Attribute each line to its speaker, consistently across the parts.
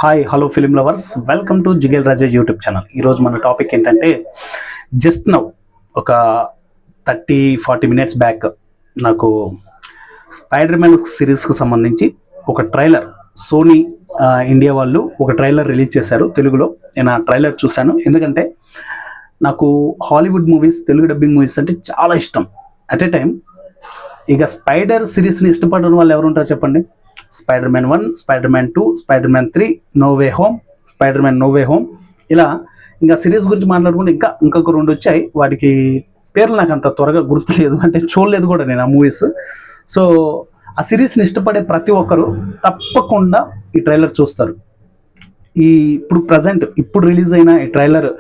Speaker 1: Hi hello film lovers, welcome to Jigel Raja YouTube channel. ఈరోజు మన topic ఏంటంటే, జస్ట్ నౌ ఒక 30-40 మినిట్స్ బ్యాక్ నాకు స్పైడర్ మ్యాన్ సిరీస్కి సంబంధించి ఒక ట్రైలర్ సోనీ ఇండియా వాళ్ళు ఒక ట్రైలర్ రిలీజ్ చేశారు తెలుగులో. నేను ఆ ట్రైలర్ చూశాను, ఎందుకంటే నాకు Hollywood movies, Telugu dubbing movies అంటే చాలా ఇష్టం. అట్ ఏ టైం ఇక స్పైడర్ సిరీస్ని ఇష్టపడని వాళ్ళు ఎవరు ఉంటారు చెప్పండి? Spider Man 1, Spider Man 2, Spider Man 3, No Way Home, Spider Man No Way Home, ఇలా ఇంకా సిరీస్ గురించి మాట్లాడుకుంటే ఇంకొక 2 వచ్చాయి. వాటికి పేర్లు నాకు అంత త్వరగా గుర్తులేదు, అంటే చూడలేదు కూడా నేను ఆ మూవీస్. సో ఆ సిరీస్ని ఇష్టపడే ప్రతి ఒక్కరు తప్పకుండా ఈ ట్రైలర్ చూస్తారు. ఇప్పుడు ప్రజెంట్ రిలీజ్ అయిన ఈ ట్రైలర్,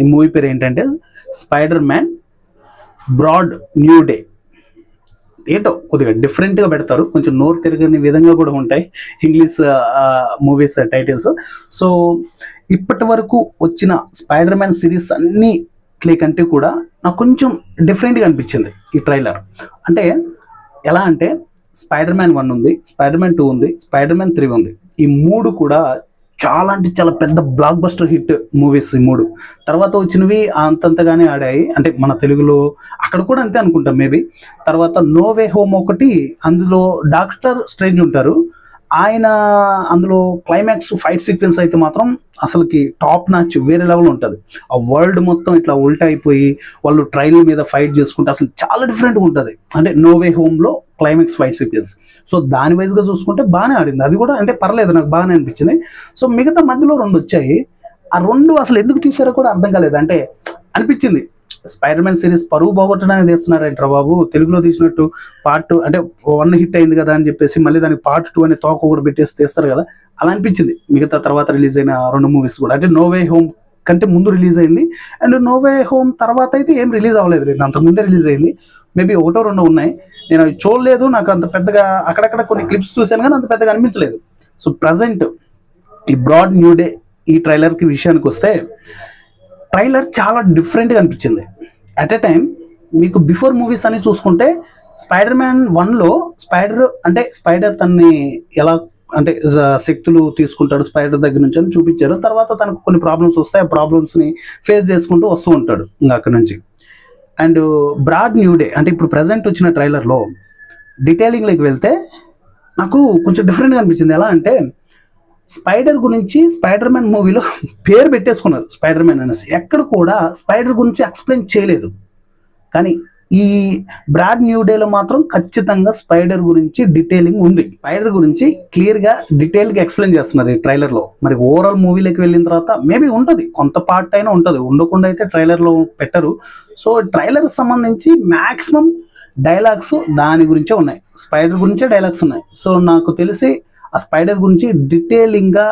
Speaker 1: ఈ మూవీ పేరు ఏంటంటే Spider Man brand new day. ఏంటో కొద్దిగా డిఫరెంట్గా పెడతారు, కొంచెం నోరు తిరగని విధంగా కూడా ఉంటాయి ఇంగ్లీష్ మూవీస్ టైటిల్స్. సో ఇప్పటి వరకు వచ్చిన స్పైడర్ మ్యాన్ సిరీస్ అన్నీ కంటే కూడా నాకు కొంచెం డిఫరెంట్గా అనిపించింది ఈ ట్రైలర్. అంటే ఎలా అంటే, స్పైడర్ మ్యాన్ 1 ఉంది, స్పైడర్ మ్యాన్ 2 ఉంది, స్పైడర్ మ్యాన్ 3 ఉంది. ఈ 3 కూడా చాలా అంటే చాలా పెద్ద బ్లాక్ బస్టర్ హిట్ మూవీస్. ఈ 3 తర్వాత వచ్చినవి అంతంతగానే ఆడాయి, అంటే మన తెలుగులో అక్కడ కూడా అంతే అనుకుంటాం మేబీ. తర్వాత నో వే హోమ్ ఒకటి, అందులో డాక్టర్ స్ట్రేంజ్ ఉంటారు, ఆయన అందులో క్లైమాక్స్ ఫైట్ సీక్వెన్స్ అయితే మాత్రం అసలుకి టాప్ నాచ్, వేరే లెవెల్ ఉంటుంది. ఆ వరల్డ్ మొత్తం ఇట్లా ఉల్టా అయిపోయి వాళ్ళు ట్రైల్ మీద ఫైట్ చేసుకుంటే అసలు చాలా డిఫరెంట్గా ఉంటుంది. అంటే నో వే హోమ్లో క్లైమాక్స్ ఫైట్ సీక్వెన్స్. సో దాని వైజ్గా చూసుకుంటే బాగానే ఆడింది, అది కూడా అంటే పర్లేదు, నాకు బాగానే అనిపించింది. సో మిగతా మధ్యలో 2 వచ్చాయి, ఆ 2 అసలు ఎందుకు తీసారో కూడా అర్థం కాలేదు. అంటే అనిపించింది, స్పైడర్ మ్యాన్ సిరీస్ పరువు పోగొట్టడానికి తీస్తున్నారంటారా బాబు, తెలుగులో తీసినట్టు పార్ట్ అంటే 1 హిట్ అయింది కదా అని చెప్పేసి మళ్ళీ దానికి పార్ట్ 2 అనే తోక కూడా పెట్టేసి తీస్తారు కదా, అలా అనిపించింది. మిగతా తర్వాత రిలీజ్ అయిన 2 మూవీస్ కూడా, అంటే నో వే హోమ్ కంటే ముందు రిలీజ్ అయింది, అండ్ నో వే హోమ్ తర్వాత అయితే ఏం రిలీజ్ అవ్వలేదు, నేను అంతకుముందే రిలీజ్ అయింది. మేబీ 1-2 ఉన్నాయి, నేను అవి చూడలేదు. నాకు అంత పెద్దగా అక్కడక్కడ కొన్ని క్లిప్స్ చూశాను కానీ అంత పెద్దగా అనిపించలేదు. సో ప్రజెంట్ ఈ బ్రాడ్ న్యూ డే ఈ ట్రైలర్కి విషయానికి వస్తే, ట్రైలర్ చాలా డిఫరెంట్గా అనిపించింది. అట్ ఎ టైం మీకు బిఫోర్ మూవీస్ అని చూసుకుంటే, స్పైడర్ మ్యాన్ 1లో స్పైడర్ తనని ఎలా అంటే శక్తులు తీసుకుంటాడు స్పైడర్ దగ్గర నుంచి అని చూపించారు. తర్వాత తనకు కొన్ని ప్రాబ్లమ్స్ వస్తాయి, ఆ ప్రాబ్లమ్స్ని ఫేస్ చేసుకుంటూ వస్తూ ఉంటాడు ఇంకా అక్కడి నుంచి. అండ్ బ్రాడ్ న్యూ డే అంటే ఇప్పుడు ప్రజెంట్ వచ్చిన ట్రైలర్లో డీటెయిలింగ్లోకి వెళ్తే నాకు కొంచెం డిఫరెంట్గా అనిపించింది. ఎలా అంటే, స్పైడర్ గురించి స్పైడర్ మ్యాన్ మూవీలో పేరు పెట్టేసుకున్నారు స్పైడర్ మ్యాన్ అనేసి, ఎక్కడ కూడా స్పైడర్ గురించి ఎక్స్ప్లెయిన్ చేయలేదు. కానీ ఈ బ్రాడ్ న్యూ డేలో మాత్రం ఖచ్చితంగా స్పైడర్ గురించి డీటెయిలింగ్ ఉంది. స్పైడర్ గురించి క్లియర్గా డీటెయిల్గా ఎక్స్ప్లెయిన్ చేస్తున్నారు ఈ ట్రైలర్లో. మరి ఓవరాల్ మూవీలోకి వెళ్ళిన తర్వాత మేబీ ఉంటుంది, కొంత పార్ట్ అయినా ఉంటుంది, ఉండకుండా అయితే ట్రైలర్లో పెట్టరు. సో ట్రైలర్కి సంబంధించి మ్యాక్సిమం డైలాగ్స్ దాని గురించే ఉన్నాయి, స్పైడర్ గురించే డైలాగ్స్ ఉన్నాయి. సో నాకు తెలిసి ఆ స్పైడర్ గురించి డీటెయిలింగ్గా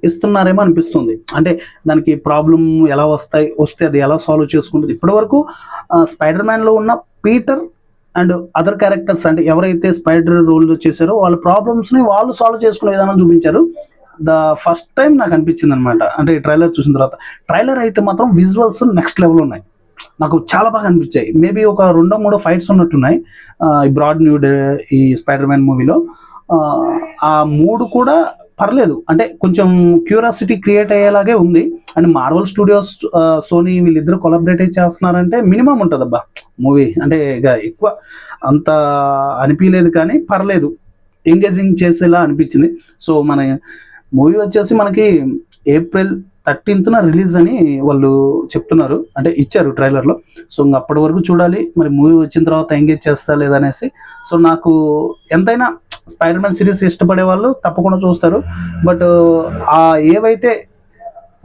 Speaker 1: ఇస్తున్నారేమో అనిపిస్తుంది. అంటే దానికి ప్రాబ్లం ఎలా వస్తే అది ఎలా సాల్వ్ చేసుకుంటుంది. ఇప్పటివరకు స్పైడర్ మ్యాన్లో ఉన్న పీటర్ అండ్ అదర్ క్యారెక్టర్స్, అంటే ఎవరైతే స్పైడర్ రోల్ చేశారో వాళ్ళ ప్రాబ్లమ్స్ని వాళ్ళు సాల్వ్ చేసుకునే విధానం చూపించారు. ఫస్ట్ టైం నాకు అనిపించింది అనమాట, అంటే ట్రైలర్ చూసిన తర్వాత. ట్రైలర్ అయితే మాత్రం విజువల్స్ నెక్స్ట్ లెవెల్ ఉన్నాయి, నాకు చాలా బాగా అనిపించాయి. మేబీ ఒక 2-3 ఫైట్స్ ఉన్నట్టున్నాయి ఈ బ్రాడ్ న్యూ డే ఈ స్పైడర్ మ్యాన్ మూవీలో. ఆ 3 కూడా పర్లేదు, అంటే కొంచెం క్యూరియాసిటీ క్రియేట్ అయ్యేలాగే ఉంది. అండ్ మార్వెల్ స్టూడియోస్, సోనీ వీళ్ళిద్దరు కొలాబరేట్ చేస్తున్నారంటే మినిమం ఉంటుంది అబ్బా మూవీ. అంటే ఇక ఎక్కువ అంత అనిపించలేదు కానీ పర్లేదు, ఎంగేజింగ్ చేసేలా అనిపించింది. సో మన మూవీ వచ్చేసి మనకి April 13th రిలీజ్ అని వాళ్ళు చెప్తున్నారు, అంటే ఇచ్చారు ట్రైలర్లో. సో అప్పటి వరకు చూడాలి మరి మూవీ వచ్చిన తర్వాత ఎంగేజ్ చేస్తా లేదనేసి. సో నాకు ఎంతైనా స్పైడర్ మ్యాన్ సిరీస్ ఇష్టపడే వాళ్ళు తప్పకుండా చూస్తారు. బట్ ఏవైతే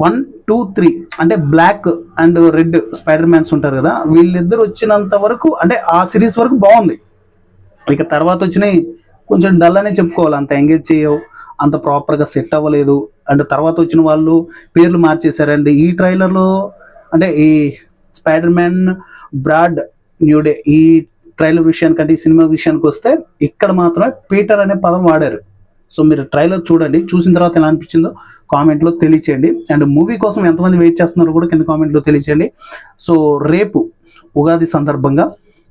Speaker 1: 1, 2, 3 అంటే black and red spider mans ఉంటారు కదా, వీళ్ళిద్దరు వచ్చినంత వరకు అంటే ఆ సిరీస్ వరకు బాగుంది. ఇక తర్వాత వచ్చినాయి కొంచెం డల్ అనే చెప్పుకోవాలి, అంత ఎంగేజ్ చేయవు, అంత ప్రాపర్గా సెట్ అవ్వలేదు. అండ్ తర్వాత వచ్చిన వాళ్ళు పేర్లు మార్చేశారండి ఈ ట్రైలర్లో. అంటే ఈ Spider Man brand new day ఈ ట్రైలర్ విషయానికంటే ఈ సినిమా విషయానికి వస్తే ఇక్కడ మాత్రమే పీటర్ అనే పదం వాడారు. సో మీరు ట్రైలర్ చూడండి, చూసిన తర్వాత ఎలా అనిపించిందో కామెంట్లో తెలియచేయండి. అండ్ మూవీ కోసం ఎంతమంది వెయిట్ చేస్తున్నారో కూడా కింద కామెంట్లో తెలియచేయండి. సో రేపు ఉగాది సందర్భంగా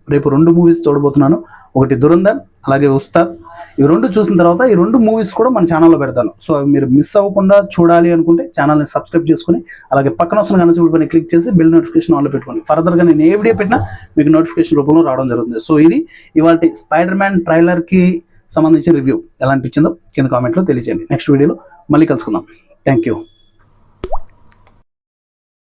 Speaker 1: రేపు 2 మూవీస్ చూడబోతున్నాను, ఒకటి దురంధర్, అలాగే ఉస్తాద్. ఈ రెండు చూసిన తర్వాత ఈ రెండు మూవీస్ కూడా మన ఛానల్లో పెడతాను. సో అవి మీరు మిస్ అవ్వకుండా చూడాలి అనుకుంటే ఛానల్ని సబ్స్క్రైబ్ చేసుకుని అలాగే పక్కన వస్తున్న గంట పైన క్లిక్ చేసి బెల్ నోటిఫికేషన్ ఆన్లో పెట్టుకోండి. ఫర్దర్గా నేను ఏ వీడియో పెట్టినా మీకు నోటిఫికేషన్ రూపంలో రావడం జరుగుతుంది. సో ఇది ఇవాళ స్పైడర్ మ్యాన్ ట్రైలర్కి సంబంధించిన రివ్యూ. ఎలా అనిపించిందో కింద కామెంట్లో తెలియజేయండి. నెక్స్ట్ వీడియోలో మళ్ళీ కలుసుకుందాం. Thank you.